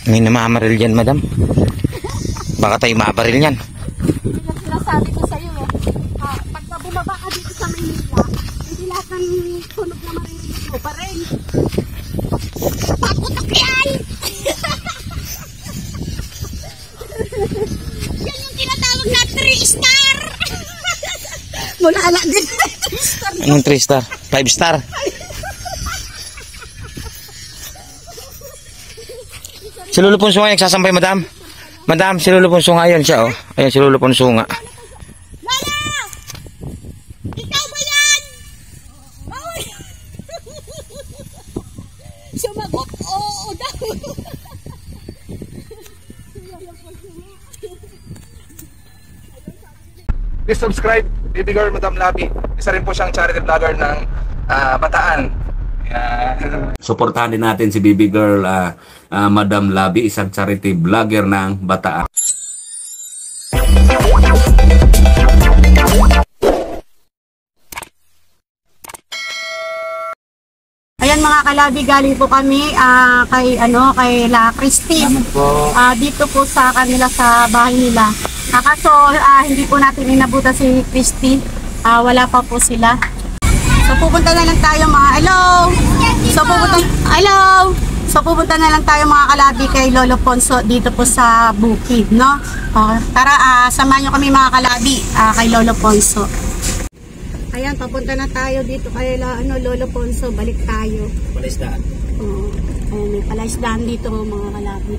May namamaril yan, madam. Baka tayo mabaril yan. Yung sinasabi ko sa'yo pagka bumaba ka dito sa Maynila, hindi lahat ng tunog na maririnig mo pa rin. Takot ako yan! Yan yung tinatawag na 3-star! Mula ala din 3-star. Anong 3-star? 5-star? Si Lolo Ponso nga nagsasampay, madam. Madam, si Lolo Ponso nga yan siya, oh. Ayan, si Lolo Ponso nga. Lola! Ikaw ba yan? Ay! Sumagot, oo daw. Please subscribe, Baby Girl Madam Labi. Isa rin po siyang charity vlogger ng Bataan. Suportahan din natin si Baby Girl Madam Labi, isang charity vlogger ng Bataan. Ayan mga kalabi, galing po kami kay La Christine. Dito po sa kanila sa bahay nila. Kaso hindi po natin inabutan si Christine. Wala pa po sila. So pupunta na lang tayo mga So pupunta na lang tayo mga kalabi kay Lolo Ponso dito po sa bukid, no? Tara, samahan niyo kami mga kalabi kay Lolo Ponso. Ayan, papunta na tayo dito kay Lolo Ponso. Balik tayo. Palaisdaan. Ayan, may palaisdaan dito mga kalabi.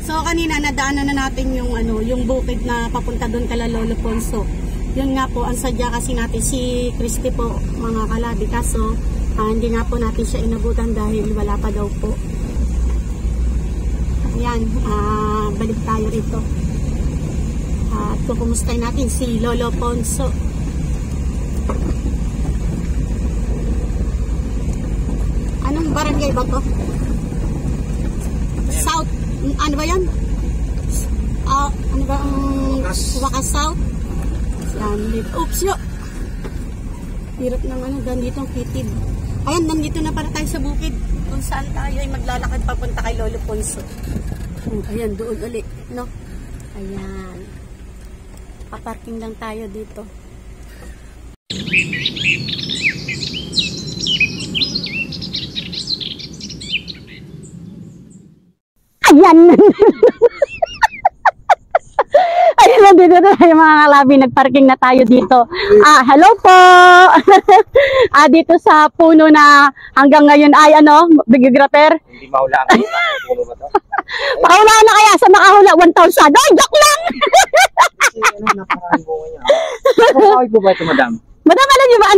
So kanina nadaanan na natin yung bukid na papunta doon kay Lolo Ponso. Yun nga po, ang sadya kasi natin si Christy po mga kalabi, kaso hindi nga po natin siya inabutan dahil wala pa daw po. Ayan, balik tayo rito. At kukumustahin natin si Lolo Ponso. Anong barangay ba to? South, ano ba yan? Ano ba ang Wakas South? Oops, yo! Hirap ng ganito ang kitid. Ayan, nandito na para tayo sa bukid. Kung saan tayo ay maglalakad papunta kay Lolo Ponso. Ayan, doon ulit, no? Ayan. Paparking lang tayo dito. Ayan! Ayun, dito na tayo mga kalabi, nagparking na tayo dito. Hello po! Dito sa puno na hanggang ngayon ay Big Graper? Hindi mahulaan kayo. Puno ba to? Pahulaan na kaya sa makahula 1,000. Ay, joke lang! Napakain po niya. Napakain po ba ito, madam? Madam, alam niyo ba?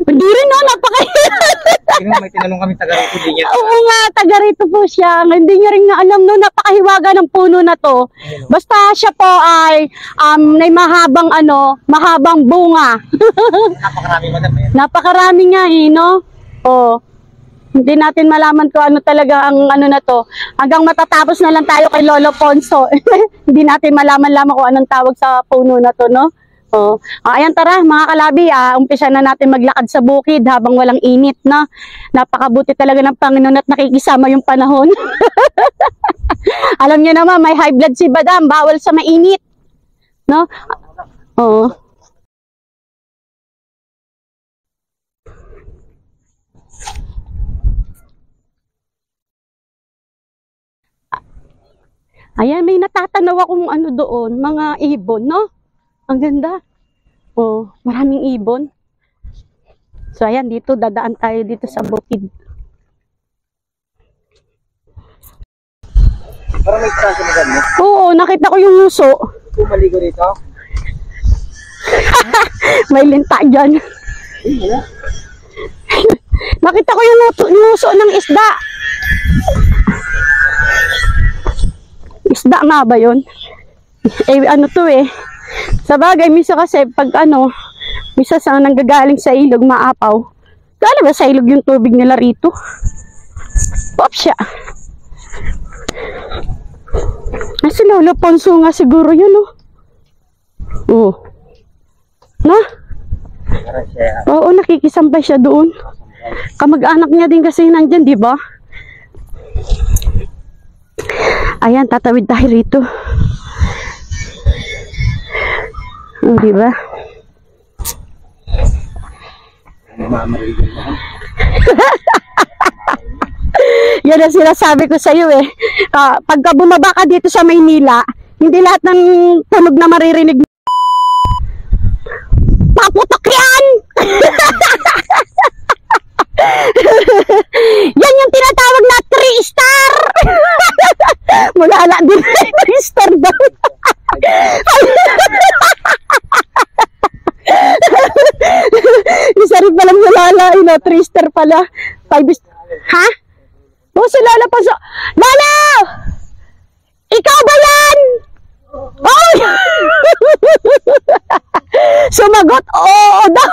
Hindi rin, no? May tinanong kami taga rito, hindi niya. Oo nga, taga rito po siya. Hindi niya rin alam, no? Napakahiwaga ng puno na to. Basta siya po ay may mahabang bunga. Napakarami, madam. Napakarami nga no? Hindi natin malaman kung ano talaga ang na to. Hanggang matatapos na lang tayo kay Lolo Ponso. Hindi natin malaman kung anong tawag sa puno na to, no? Ayan, tara mga kalabi, umpisa na natin maglakad sa bukid habang walang init, no? Napakabuti talaga ng Panginoon at nakikisama yung panahon. Alam niyo naman, may high blood si Madam, bawal sa mainit, no? Ayan, may natatanaw akong doon, mga ibon, no? Ang ganda. Maraming ibon. So ayan, dito dadaan tayo dito sa bukid. Parang may traso, madam, no? Oo, nakita ko yung muso. Maligo rito? May linta dyan. Nakita ko yung muso ng isda. Isda nga ba yun? Ano to sa bagay, misa kasi pag misa sa nanggagaling sa ilog, maapaw. Kala ba sa ilog yung tubig nila rito? Pop siya. Si Lolo Ponso nga siguro yun, Na? Oo, nakikisampay siya doon. Kamag-anak niya din kasi nandyan, di ba? Ayan, tatawid tayo rito. Diba? Yan ang sinasabi ko sa iyo eh. Pagka bumaba ka dito sa Maynila, hindi lahat ng tunog na maririnig. Paputok yan! Yan yung tinatawag na 3-star! Mulala din 3-star daw. Isa rin palang mulala, 3-star pala. 5-star. Ha? Oh, si Lola pa so. Lola! Ikaw ba yan? Oh! Sumagot, oo daw.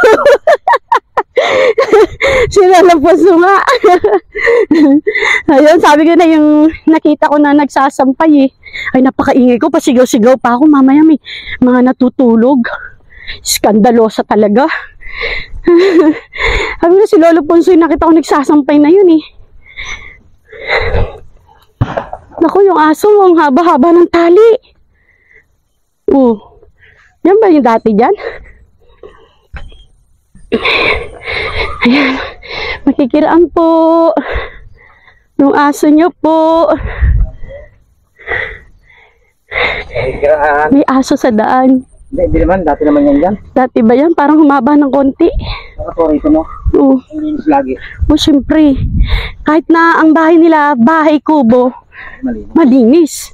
Si Lola po nga. Ayun, sabi ko na yung nakita ko na nagsasampay eh. Ay, napakaingay ko, pasigaw-sigaw pa ako. Mamaya may mga natutulog. Skandalosa talaga. Sabi ko si Lolo Ponso, nakita ko nagsasampay na yun eh. Naku, yung aso, ang haba-haba ng tali. Oh, yan ba yung dati dyan? Ayan, makikiraan po. Yung aso nyo po. May aso sa daan. Hindi naman, dati naman yan dyan. Dati ba yan? Parang humaba ng konti. Nakatorito mo. Oo. Ang linis lagi. O, syempre. Kahit na ang bahay nila, bahay kubo, malinis.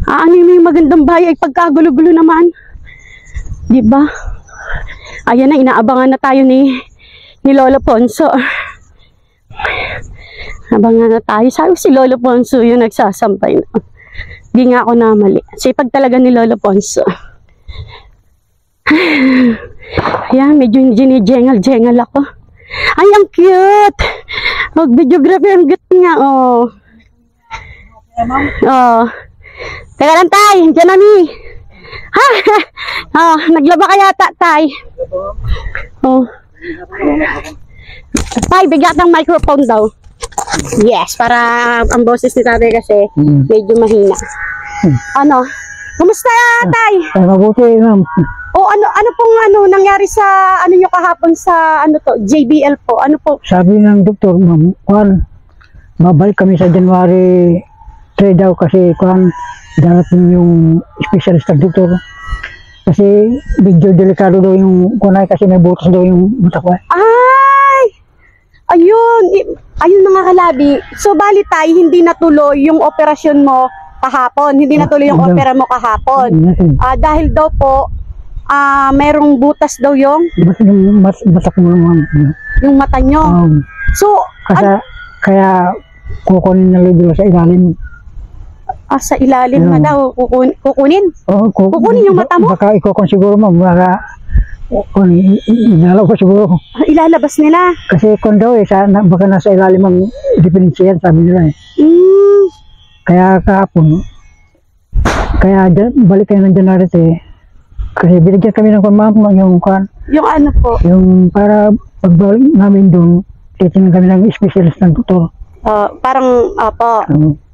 Ano yung magandang bahay ay pagkagulo-gulo naman. Diba? Ayan na, inaabangan na tayo ni Lolo Ponso. Abangan na tayo. Sabi si Lolo Ponso yung nagsasampay na. Di nga ako namali. Sipag talaga ni Lolo Ponso. Ayan, medyo ginijengal-jengal ako. Ay, ang cute! Mag-videography ang cute niya, oh. Oh. Teka lang, tay. Diyan na ni. Ha? Oh, naglaba ka yata, tay. Oh. Tay, bigyan ng microphone daw. Yes, para ang boses ni tatay kasi medyo mahina. Ano? Kumusta, tay? Ay, mabuti, ma'am. O ano pong nangyari sa nyo kahapon sa JBL po? Ano po? Sabi ng doktor, ma'am, kuhan, babalik kami sa January 3 daw kasi kuhan, darating yung specialist ng doktor. Kasi medyo delikado daw yung kuhan kasi may butas daw yung mata ko. Ay! Ayun! Ayun mga kalabi. So bali tayo, hindi natuloy yung operasyon mo kahapon. Hindi natuloy yung opera mo kahapon. Dahil daw po, merong butas daw yung mata ko naman. yung mata nyo. So, kaya kukunin na libro sa ilalim. Sa ilalim na daw, kukunin? Kukunin yung mata mo? Baka ikukun siguro, ma'am. Baka inalaw ko siguro. Ilalabas nila? Kasi kung daw baka nasa ilalim ang dependency yan, sabi nila eh. Kaya kahapon, balik kayo ng January kasi binigyan kami ng yung ano po? Yung para pagbalik namin doon, titingnan kami ng specialist ng doktor. Parang,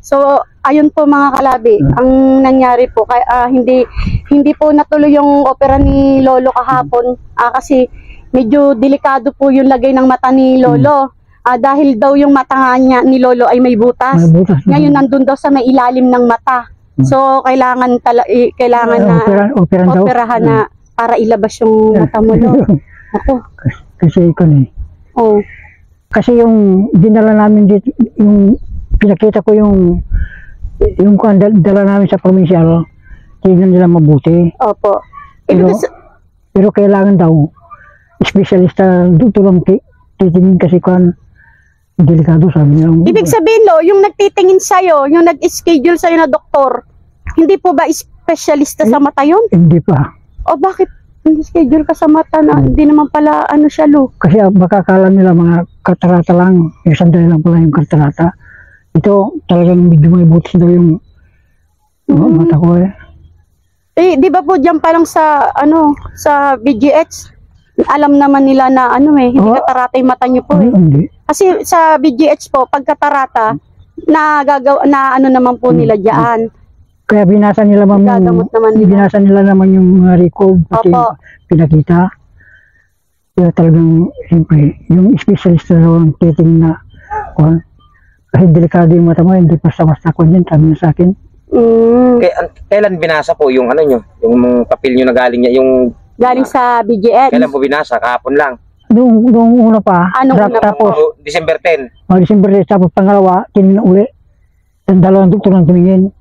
so, ayun po mga kalabi, ang nangyari po, hindi po natuloy yung opera ni Lolo kahapon, kasi medyo delikado po yung lagay ng mata ni Lolo. Dahil daw yung mata nga niya ni Lolo ay may butas. Ngayon nandun daw sa may ilalim ng mata. So kailangan na operahan na para ilabas yung mata mo, no? Ako. Kasi kasi yung dinala namin dito, yung pinakita ko yung dala namin sa provincial, tingnan nila mabuti. Opo. Pero kailangan daw espesyalista doktor lang titingin kasi delikado, sabi niya. Ibig sabihin, yung nagtitingin sa'yo, yung nag-schedule sa'yo na doktor, hindi po ba espesyalista sa mata yun? Hindi pa. O bakit nag-schedule ka sa mata na hindi naman pala siya, Lo? Kasi makakala nila mga katarata lang, sandali lang pala yung katarata. Ito talagang medyo may butas daw yung mata ko eh. Di ba po dyan parang sa BGH, alam naman nila na hindi katarata yung mata nyo po eh. Hindi. Kasi sa BGH po, pag katarata, na gagawa na ano naman po nila diyan. Kaya binasa nila ma'am Gagamot naman nila. binasa nila naman yung mga record pati Opo. pinakita. Kaya talagang siyempre yung specialist na raw ang titingin na kung kasi delikado yung mata mo, hindi basta-basta ko din, sabi niya sa akin. Kailan binasa po yung ano nyo? Yung papel nyo na galing niya? Yung Galing sa BGN. kailan po binasa? Kahapon lang. Noong una pa, Anong una pa tapos O, December 10. December 10, tapos pangalawa, tinin uli. Ang dalawang doktor ang tumingin.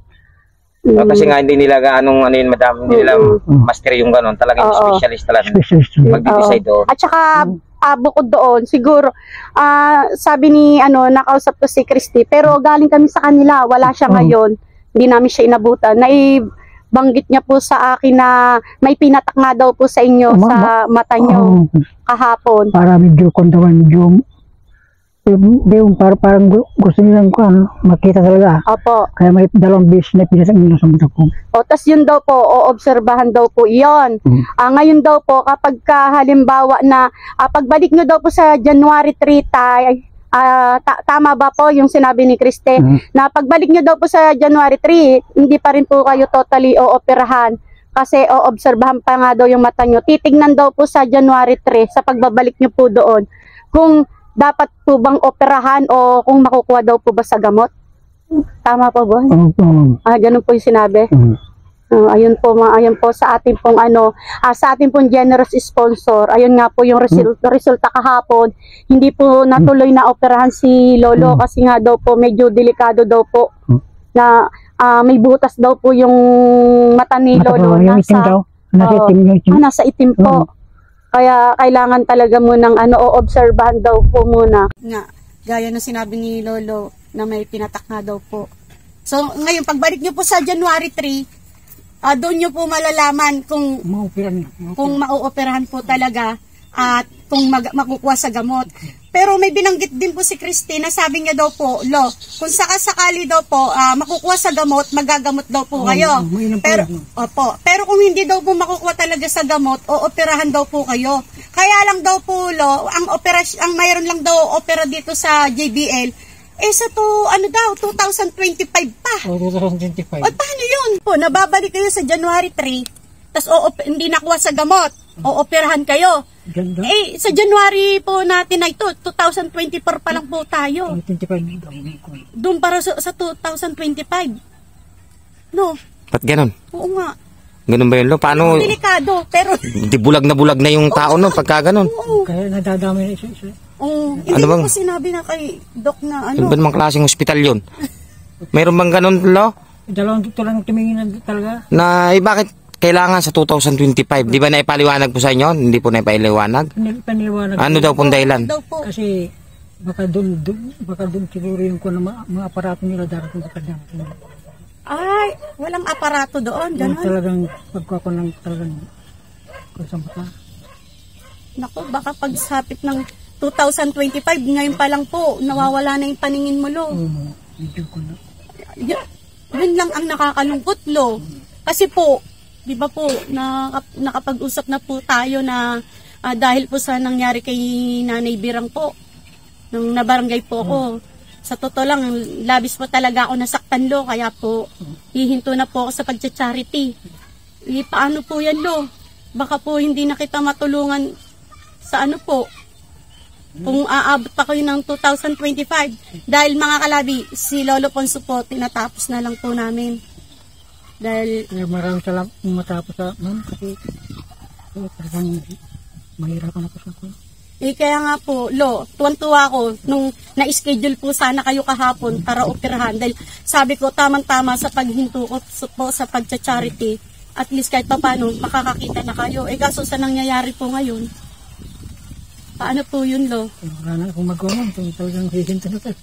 Kasi nga hindi nila gaanong ano yun, madam. Hindi nila master yung gano'n. Talagang Oo. specialist talaga. Specialist. Mag-decide o. At saka bukod doon, siguro sabi ni nakausap ko si Christy, pero galing kami sa kanila, wala siya ngayon. Hindi namin siya inabutan. Banggit niya po sa akin na may pinatak nga daw po sa inyo sa mata niyo kahapon. Para medyo kontawan, medyo parang gusto nilang makita talaga. Opo. Kaya may dalawang beses na pinatak nila sa mata ko. O, tas yun daw po, oobserbahan daw po iyon. Ngayon daw po, kapag halimbawa na, pagbalik nyo daw po sa January 3, tama ba po yung sinabi ni Kriste? Na pagbalik nyo daw po sa January 3, hindi pa rin po kayo totally ooperahan. Kasi oobserbahan pa nga daw yung mata nyo. Titignan daw po sa January 3, sa pagbabalik nyo po doon, kung dapat po bang operahan o kung makukuha daw po ba sa gamot? Tama po ba? Ganun po yung sinabi. Ayun po sa ating pong sa ating pong generous sponsor. Ayun nga po yung resulta kahapon. Hindi po natuloy na operahan si Lolo kasi nga daw po medyo delikado daw po na may butas daw po yung mata ni Lolo. Nasa itim po. Kaya kailangan talaga munang oobserbahan daw po muna. Nga, gaya ng sinabi ni Lolo na may pinatak na daw po. So, ngayon, pagbalik nyo po sa January 3, doon nyo po malalaman kung mauoperahan po talaga at kung makukuha sa gamot. Pero may binanggit din po si Christine, sabi niya daw po, kung sakasakali daw po makukuha sa gamot, magagamot daw po kayo. Pero kung hindi daw po makukuha talaga sa gamot, ooperahan daw po kayo. Kaya lang daw po, ang mayroon lang daw opera dito sa JBL, sa 2025 pa. 2025. O, paano yun? Po, nababalik kayo sa January 3, tapos hindi nakuha sa gamot, ooperahan kayo. Ganda. Sa January po natin na ito, 2024 pa lang po tayo. 25. Doon para sa 2025. No? Ba't ganun? Oo nga. Ganun ba yun, Lo? Paano? Delikado, pero... Di bulag na yung tao, no? Pagka ganun. Oo. Kaya nadadami na isa-isa. Hindi ko sinabi na kay Doc na Ano ba namang klaseng hospital yun? Mayroon bang ganun, Lo? Dalawang doktor lang tumingin talaga. Na, bakit kailangan sa 2025? Di ba naipaliwanag po sa inyo? Hindi po naipaliwanag? Paniwanag. Ano daw pong dahilan? Kasi baka doon siguro yung mga aparato nila darating sa kanya. Ay, walang aparato doon, ganun. Talagang pagkakunang talagang sa mata. Naku, baka pagsapit ng 2025, ngayon pa lang po, nawawala na yung paningin mo, Lo. Medyo ko na. Yun lang ang nakakalungkot, Lo. Kasi po, di ba po, nakapag-usap na po tayo na dahil po sa nangyari kay Nanay Birang po, nung nabarangay po ako, sa totoo lang, labis po talaga ako nasaktan, Lo, kaya po, hihinto na po ako sa pagcha-charity. Paano po yan, Lo? Baka po hindi na kita matulungan sa po, kung aabot pa kayo ng 2025. Dahil mga kalabi, si Lolo Ponso po, tinatapos na lang po namin. Dahil... Maraming salamat matapos sa ma'am kasi talagang mahirapan ako sa ako. Kaya nga po, Lo, tuwan-tuwa ako nung na-schedule po sana kayo kahapon para operahan. Dahil sabi ko, tamang-tama sa paghinto ko po sa pagcha-charity. At least kahit pa paano, makakakita na kayo. Kaso sa nangyayari po ngayon, paano po yun, Lo? Wala na akong magawa ma'am, talagang hihinto na tayo.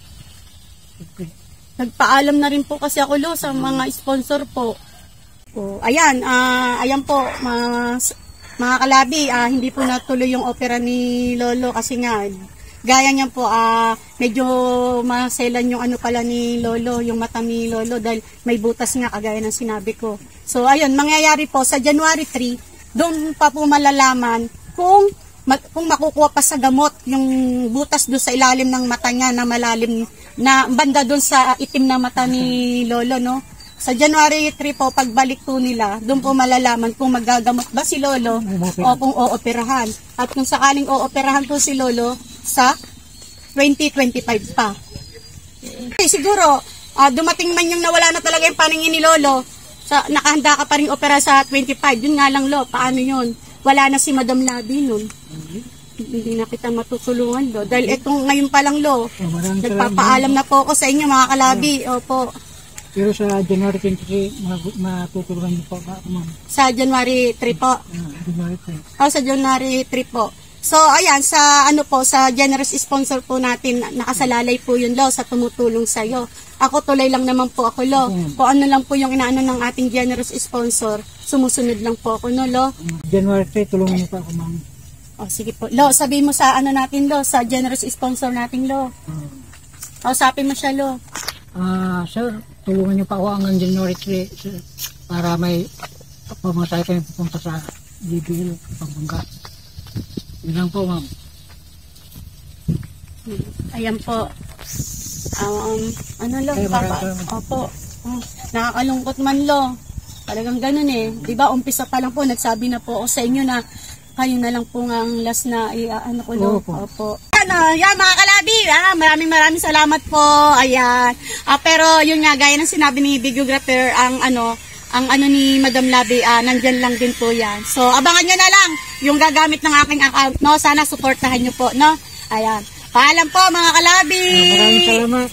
Nagpaalam na rin po kasi ako, Lo, sa mga sponsor po. Ayan po, mga kalabi, hindi po natuloy yung opera ni Lolo kasi nga, gaya niyan po, medyo maselan yung pala ni Lolo, yung mata ni Lolo dahil may butas nga kagaya ng sinabi ko. So ayun, mangyayari po sa January 3, doon pa po malalaman kung makukuha pa sa gamot yung butas doon sa ilalim ng mata niya na malalim na banda doon sa itim na mata ni Lolo, no? Sa January 3 po, pagbalik po nila, doon po malalaman kung magagamot ba si Lolo o kung ooperahan. At kung sakaling ooperahan po si Lolo sa 2025 pa. Okay, siguro, dumating man yung nawala na talaga yung paningin ni Lolo, nakahanda ka pa rin opera sa 25. Yun nga lang, Lo, paano yun? Wala na si Madam Labi nun. Hindi na kita matutulungan, Lo. Dahil itong ngayon pa lang, Lo, nagpapaalam na po ako sa inyo, mga kalabi. Opo. Pero sa January 23, matutulungan niyo po ba, ma'am? Sa January 3 po. January 3. Sa January 3 po. So, ayan, sa sa generous sponsor po natin, nakasalalay po yun, Lo, sa tumutulong sa'yo. Ako, tuloy lang naman po ako, Lo. Kung ano lang po yung inaano ng ating generous sponsor, sumusunod lang po ako, no, Lo? January 3, tulungan niyo po ako, ma'am. Sige po. Lo, sabihin mo sa natin, Lo, sa generous sponsor natin, Lo. Kausapin mo siya, Lo. Sir, tulungan niyo pa ako hanggang January 3 sir, para may pamatay kami pupunta sa Bibigil, Pampanga. Yun lang po, ma'am. Ayan po. Lo, Opo. Nakakalungkot man, Lo. Talagang ganun eh. Diba, umpisa pa lang po, nagsabi na po ako sa inyo na kayo na lang po ang last na ko, Lo. Opo. Yan mga kalabi, maraming salamat po. Ayan. Pero yun nga, gaya ng sinabi ni videographer, ang ni Madam Labi, nandyan lang din po yan. So, abangan nyo na lang yung gagamit ng aking account, no? Sana supportahan nyo po, no? Ayan. Paalam po mga kalabi. Maraming salamat.